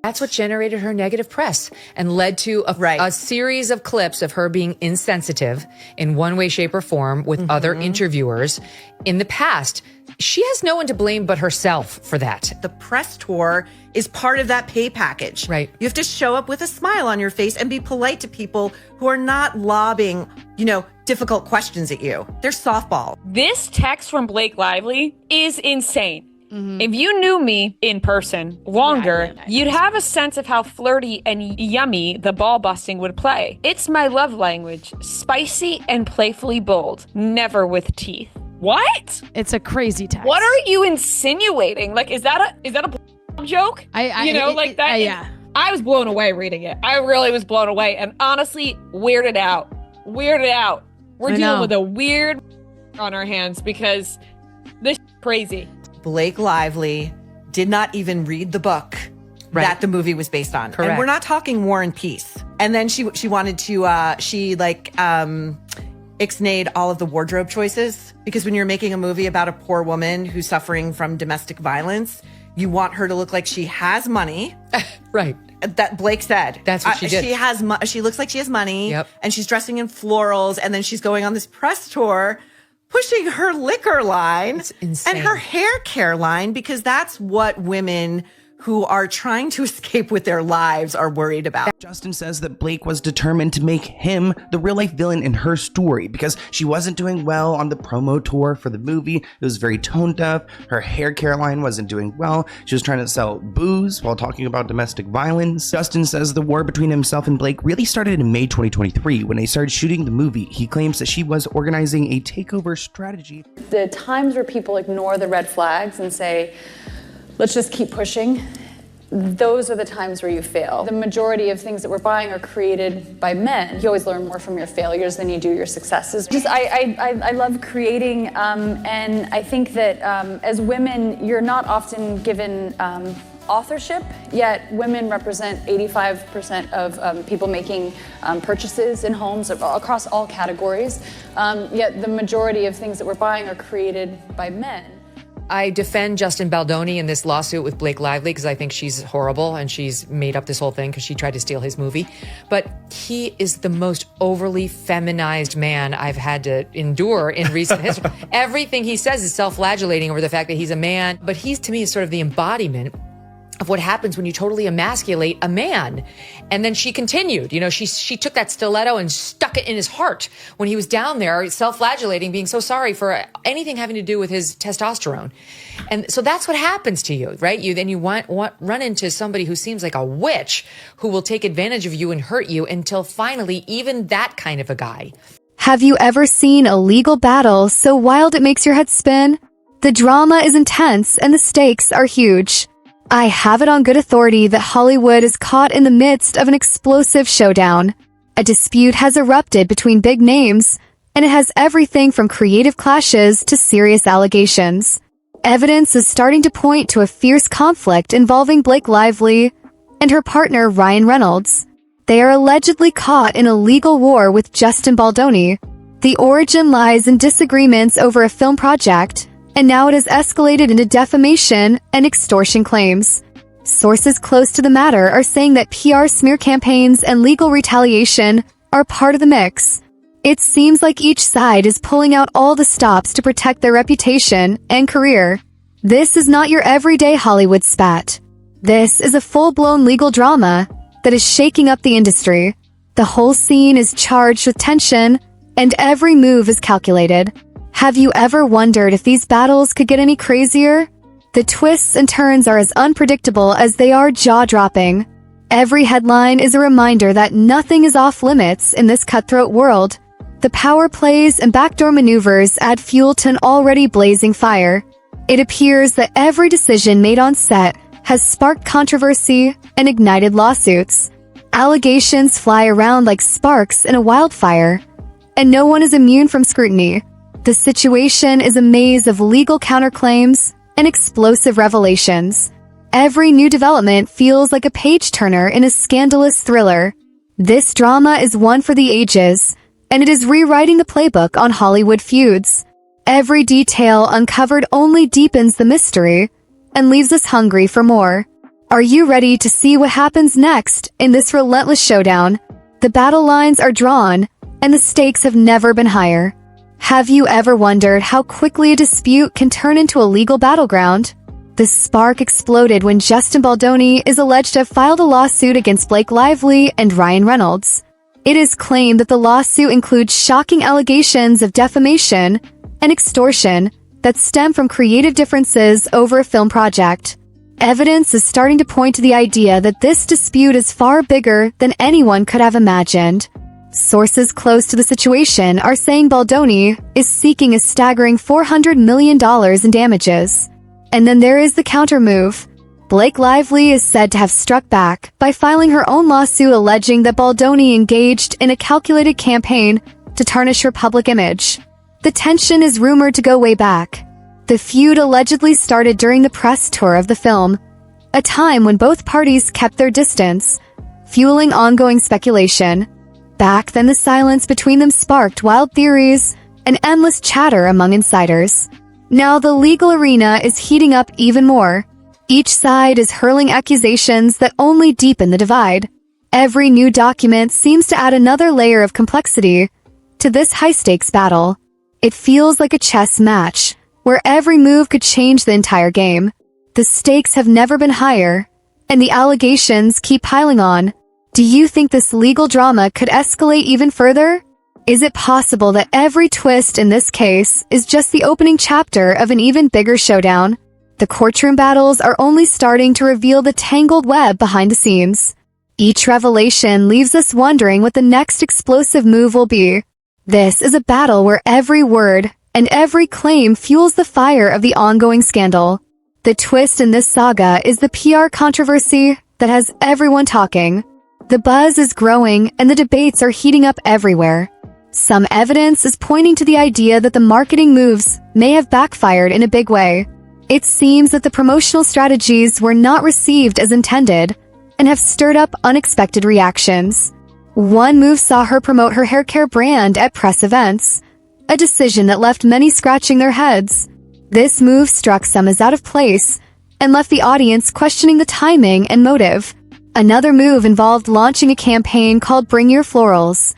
That's what generated her negative press and led to a series of clips of her being insensitive in one way, shape, or form with other interviewers in the past. She has no one to blame but herself for that. The press tour is part of that pay package. Right. You have to show up with a smile on your face and be polite to people who are not lobbing, difficult questions at you. They're softball. This text from Blake Lively is insane. If you knew me in person longer, you'd have a sense of how flirty and yummy the ball busting would play. It's my love language, spicy and playfully bold, never with teeth. What? It's a crazy text. What are you insinuating? Like, is that a joke? Yeah. I was blown away reading it. I really was blown away, and honestly, weirded out. We're dealing with a weird on our hands because this is crazy. Blake Lively did not even read the book that the movie was based on. Correct. And we're not talking War and Peace. And then she wanted to ixnayed all of the wardrobe choices, because when you're making a movie about a poor woman who's suffering from domestic violence, you want her to look like she has money. Right. That Blake said. That's what she did. She looks like she has money. Yep. And she's dressing in florals, and then she's going on this press tour pushing her liquor line and her hair care line, because that's what women who are trying to escape with their lives are worried about. Justin says that Blake was determined to make him the real-life villain in her story because she wasn't doing well on the promo tour for the movie. It was very tone-deaf. Her hair care line wasn't doing well. She was trying to sell booze while talking about domestic violence. Justin says the war between himself and Blake really started in May 2023 when they started shooting the movie. He claims that she was organizing a takeover strategy. The times where people ignore the red flags and say, let's just keep pushing, those are the times where you fail. The majority of things that we're buying are created by men. You always learn more from your failures than you do your successes. I love creating, and I think that as women, you're not often given authorship, yet women represent 85% of people making purchases in homes across all categories, yet the majority of things that we're buying are created by men. I defend Justin Baldoni in this lawsuit with Blake Lively because I think she's horrible and she's made up this whole thing because she tried to steal his movie. But he is the most overly feminized man I've had to endure in recent history. Everything he says is self-flagellating over the fact that he's a man. But he's, to me, is sort of the embodiment of what happens when you totally emasculate a man. And then she continued, she took that stiletto and stuck it in his heart when he was down there self-flagellating, being so sorry for anything having to do with his testosterone. And so that's what happens to you, right? You run into somebody who seems like a witch who will take advantage of you and hurt you until finally even that kind of a guy. Have you ever seen a legal battle so wild it makes your head spin? The drama is intense and the stakes are huge. I have it on good authority that Hollywood is caught in the midst of an explosive showdown. A dispute has erupted between big names, and it has everything from creative clashes to serious allegations. Evidence is starting to point to a fierce conflict involving Blake Lively and her partner Ryan Reynolds. They are allegedly caught in a legal war with Justin Baldoni. The origin lies in disagreements over a film project, and now it has escalated into defamation and extortion claims. Sources close to the matter are saying that PR smear campaigns and legal retaliation are part of the mix. It seems like each side is pulling out all the stops to protect their reputation and career. This is not your everyday Hollywood spat. This is a full-blown legal drama that is shaking up the industry. The whole scene is charged with tension, and every move is calculated. Have you ever wondered if these battles could get any crazier? The twists and turns are as unpredictable as they are jaw-dropping. Every headline is a reminder that nothing is off limits in this cutthroat world. The power plays and backdoor maneuvers add fuel to an already blazing fire. It appears that every decision made on set has sparked controversy and ignited lawsuits. Allegations fly around like sparks in a wildfire, and no one is immune from scrutiny. The situation is a maze of legal counterclaims and explosive revelations. Every new development feels like a page-turner in a scandalous thriller. This drama is one for the ages, and it is rewriting the playbook on Hollywood feuds. Every detail uncovered only deepens the mystery and leaves us hungry for more. Are you ready to see what happens next in this relentless showdown? The battle lines are drawn, and the stakes have never been higher. Have you ever wondered how quickly a dispute can turn into a legal battleground? The spark exploded when Justin Baldoni is alleged to have filed a lawsuit against Blake Lively and Ryan Reynolds. It is claimed that the lawsuit includes shocking allegations of defamation and extortion that stem from creative differences over a film project. Evidence is starting to point to the idea that this dispute is far bigger than anyone could have imagined. Sources close to the situation are saying Baldoni is seeking a staggering $400 million in damages. And then there is the counter-move. Blake Lively is said to have struck back by filing her own lawsuit alleging that Baldoni engaged in a calculated campaign to tarnish her public image. The tension is rumored to go way back. The feud allegedly started during the press tour of the film, a time when both parties kept their distance, fueling ongoing speculation. Back then, the silence between them sparked wild theories and endless chatter among insiders. Now the legal arena is heating up even more. Each side is hurling accusations that only deepen the divide. Every new document seems to add another layer of complexity to this high-stakes battle. It feels like a chess match, where every move could change the entire game. The stakes have never been higher, and the allegations keep piling on. Do you think this legal drama could escalate even further? Is it possible that every twist in this case is just the opening chapter of an even bigger showdown? The courtroom battles are only starting to reveal the tangled web behind the scenes. Each revelation leaves us wondering what the next explosive move will be. This is a battle where every word and every claim fuels the fire of the ongoing scandal. The twist in this saga is the PR controversy that has everyone talking. The buzz is growing and the debates are heating up everywhere. Some evidence is pointing to the idea that the marketing moves may have backfired in a big way. It seems that the promotional strategies were not received as intended and have stirred up unexpected reactions. One move saw her promote her hair care brand at press events, a decision that left many scratching their heads. This move struck some as out of place and left the audience questioning the timing and motive. Another move involved launching a campaign called Bring Your Florals,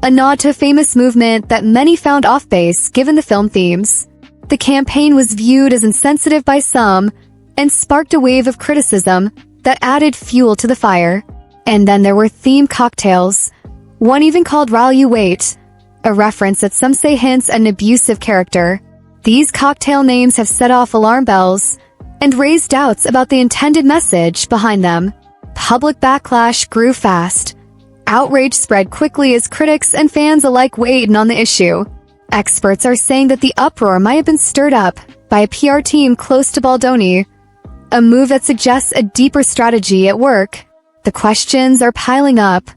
a nod to a famous movement that many found off base given the film themes. The campaign was viewed as insensitive by some and sparked a wave of criticism that added fuel to the fire. And then there were themed cocktails, one even called While You Wait, a reference that some say hints at an abusive character. These cocktail names have set off alarm bells and raised doubts about the intended message behind them. Public backlash grew fast. Outrage spread quickly as critics and fans alike weighed in on the issue. Experts are saying that the uproar might have been stirred up by a PR team close to Baldoni, a move that suggests a deeper strategy at work. The questions are piling up.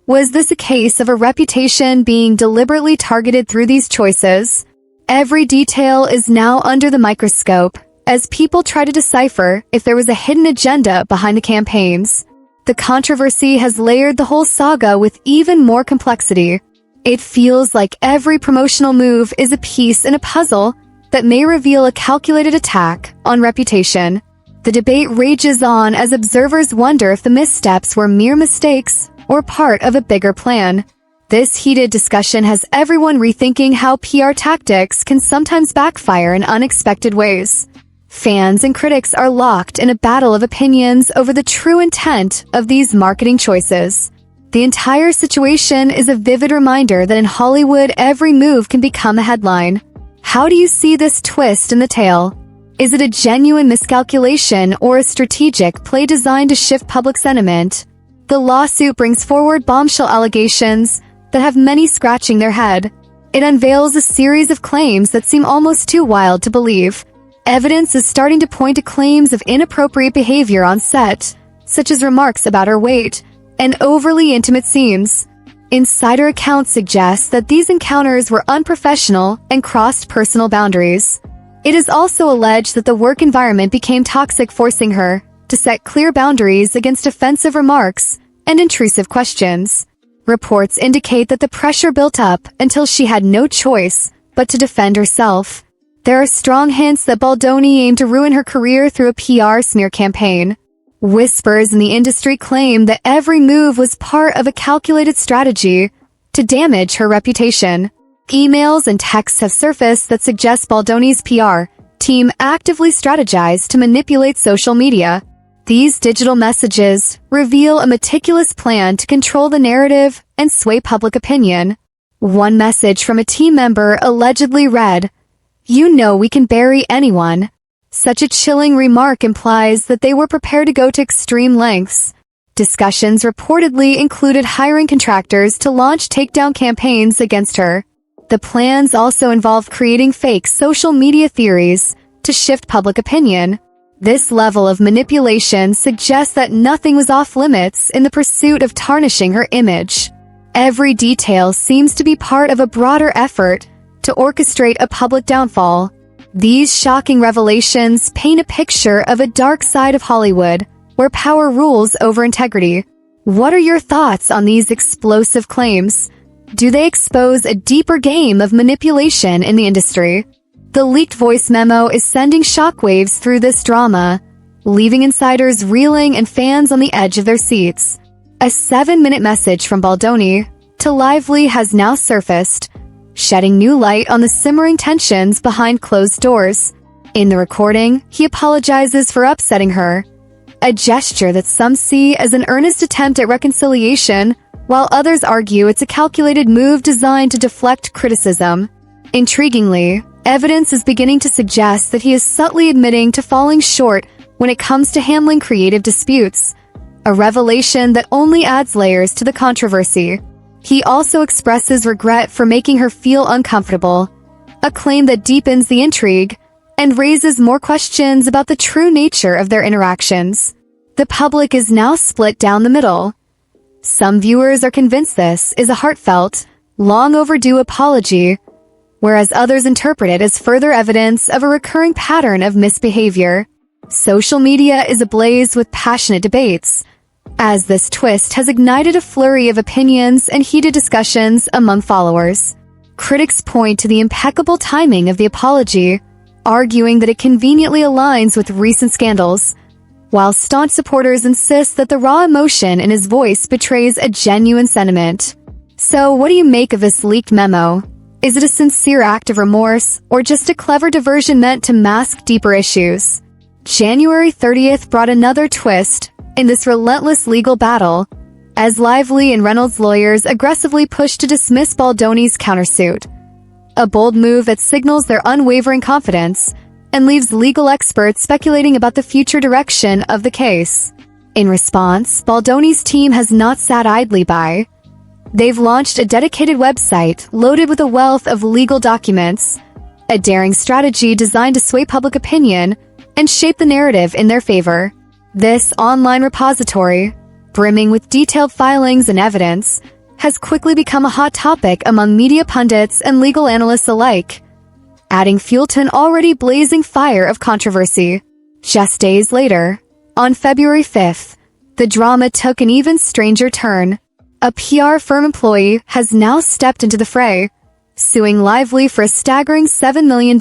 Was this a case of a reputation being deliberately targeted through these choices? Every detail is now under the microscope as people try to decipher if there was a hidden agenda behind the campaigns. The controversy has layered the whole saga with even more complexity. It feels like every promotional move is a piece in a puzzle that may reveal a calculated attack on reputation. The debate rages on as observers wonder if the missteps were mere mistakes or part of a bigger plan. This heated discussion has everyone rethinking how PR tactics can sometimes backfire in unexpected ways. Fans and critics are locked in a battle of opinions over the true intent of these marketing choices. The entire situation is a vivid reminder that in Hollywood, every move can become a headline. How do you see this twist in the tale? Is it a genuine miscalculation or a strategic play designed to shift public sentiment? The lawsuit brings forward bombshell allegations that have many scratching their head. It unveils a series of claims that seem almost too wild to believe. Evidence is starting to point to claims of inappropriate behavior on set, such as remarks about her weight and overly intimate scenes. Insider accounts suggest that these encounters were unprofessional and crossed personal boundaries. It is also alleged that the work environment became toxic, forcing her to set clear boundaries against offensive remarks and intrusive questions. Reports indicate that the pressure built up until she had no choice but to defend herself. There are strong hints that Baldoni aimed to ruin her career through a PR smear campaign. Whispers in the industry claim that every move was part of a calculated strategy to damage her reputation. Emails and texts have surfaced that suggest Baldoni's PR team actively strategized to manipulate social media. These digital messages reveal a meticulous plan to control the narrative and sway public opinion. One message from a team member allegedly read, "You know we can bury anyone." Such a chilling remark implies that they were prepared to go to extreme lengths. Discussions reportedly included hiring contractors to launch takedown campaigns against her. The plans also involved creating fake social media theories to shift public opinion. This level of manipulation suggests that nothing was off limits in the pursuit of tarnishing her image. Every detail seems to be part of a broader effort to orchestrate a public downfall. These shocking revelations paint a picture of a dark side of Hollywood, where power rules over integrity. What are your thoughts on these explosive claims? Do they expose a deeper game of manipulation in the industry? The leaked voice memo is sending shockwaves through this drama, leaving insiders reeling and fans on the edge of their seats. A 7-minute message from Baldoni to Lively has now surfaced, shedding new light on the simmering tensions behind closed doors. In the recording, he apologizes for upsetting her, a gesture that some see as an earnest attempt at reconciliation, while others argue it's a calculated move designed to deflect criticism. Intriguingly, evidence is beginning to suggest that he is subtly admitting to falling short when it comes to handling creative disputes, a revelation that only adds layers to the controversy. He also expresses regret for making her feel uncomfortable, a claim that deepens the intrigue and raises more questions about the true nature of their interactions. The public is now split down the middle. Some viewers are convinced this is a heartfelt, long overdue apology, whereas others interpret it as further evidence of a recurring pattern of misbehavior. Social media is ablaze with passionate debates, as this twist has ignited a flurry of opinions and heated discussions among followers. Critics point to the impeccable timing of the apology, arguing that it conveniently aligns with recent scandals, while staunch supporters insist that the raw emotion in his voice betrays a genuine sentiment. So, what do you make of this leaked memo? Is it a sincere act of remorse, or just a clever diversion meant to mask deeper issues? January 30th brought another twist in this relentless legal battle, as Lively and Reynolds lawyers aggressively pushed to dismiss Baldoni's countersuit. A bold move that signals their unwavering confidence and leaves legal experts speculating about the future direction of the case. In response, Baldoni's team has not sat idly by. They've launched a dedicated website loaded with a wealth of legal documents, a daring strategy designed to sway public opinion and shape the narrative in their favor. This online repository, brimming with detailed filings and evidence, has quickly become a hot topic among media pundits and legal analysts alike, adding fuel to an already blazing fire of controversy. Just days later, on February 5th, the drama took an even stranger turn. A PR firm employee has now stepped into the fray, suing Lively for a staggering $7 million,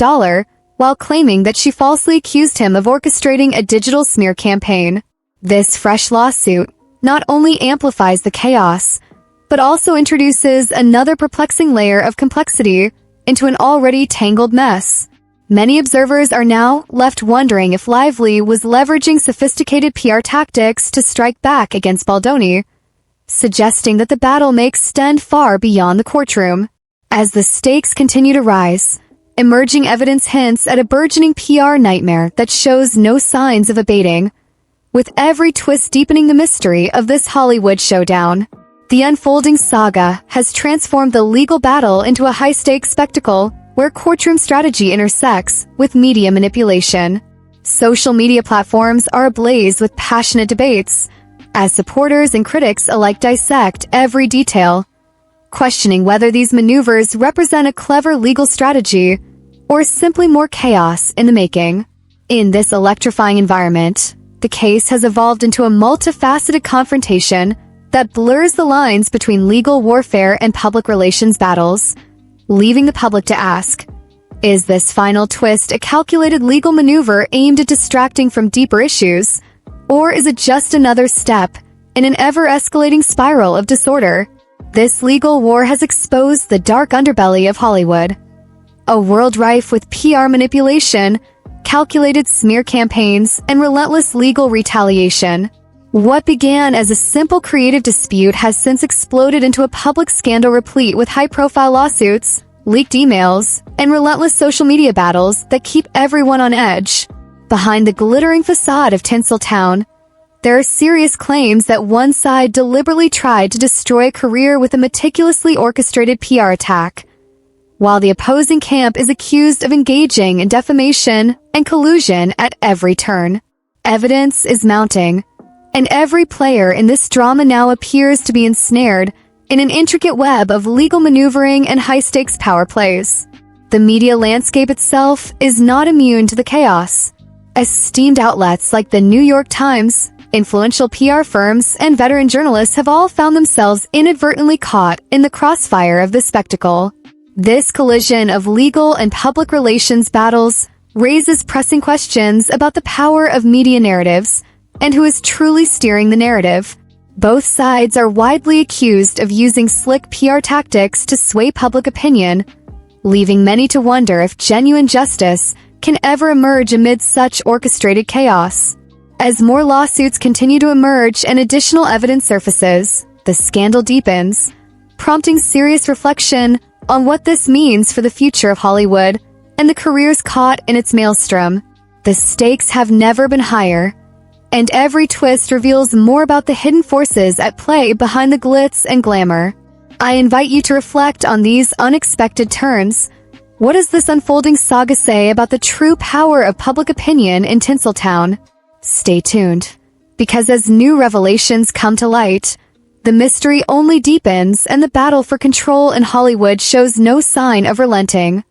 while claiming that she falsely accused him of orchestrating a digital smear campaign. This fresh lawsuit not only amplifies the chaos, but also introduces another perplexing layer of complexity into an already tangled mess. Many observers are now left wondering if Lively was leveraging sophisticated PR tactics to strike back against Baldoni, suggesting that the battle may extend far beyond the courtroom. As the stakes continue to rise, emerging evidence hints at a burgeoning PR nightmare that shows no signs of abating, with every twist deepening the mystery of this Hollywood showdown. The unfolding saga has transformed the legal battle into a high-stakes spectacle where courtroom strategy intersects with media manipulation. Social media platforms are ablaze with passionate debates, as supporters and critics alike dissect every detail, questioning whether these maneuvers represent a clever legal strategy or simply more chaos in the making. In this electrifying environment, the case has evolved into a multifaceted confrontation that blurs the lines between legal warfare and public relations battles, leaving the public to ask, is this final twist a calculated legal maneuver aimed at distracting from deeper issues, Or is it just another step in an ever-escalating spiral of disorder? This legal war has exposed the dark underbelly of Hollywood. A world rife with PR manipulation, calculated smear campaigns, and relentless legal retaliation. What began as a simple creative dispute has since exploded into a public scandal replete with high-profile lawsuits, leaked emails, and relentless social media battles that keep everyone on edge. Behind the glittering facade of Tinseltown, there are serious claims that one side deliberately tried to destroy a career with a meticulously orchestrated PR attack, while the opposing camp is accused of engaging in defamation and collusion at every turn. Evidence is mounting, and every player in this drama now appears to be ensnared in an intricate web of legal maneuvering and high-stakes power plays. The media landscape itself is not immune to the chaos. Esteemed outlets like the New York Times, influential PR firms, and veteran journalists have all found themselves inadvertently caught in the crossfire of the spectacle. This collision of legal and public relations battles raises pressing questions about the power of media narratives and who is truly steering the narrative. Both sides are widely accused of using slick PR tactics to sway public opinion, leaving many to wonder if genuine justice can ever emerge amid such orchestrated chaos. As more lawsuits continue to emerge and additional evidence surfaces, the scandal deepens, prompting serious reflection on what this means for the future of Hollywood and the careers caught in its maelstrom. The stakes have never been higher, and every twist reveals more about the hidden forces at play behind the glitz and glamour. I invite you to reflect on these unexpected turns. What does this unfolding saga say about the true power of public opinion in Tinseltown? Stay tuned, because as new revelations come to light, the mystery only deepens and the battle for control in Hollywood shows no sign of relenting.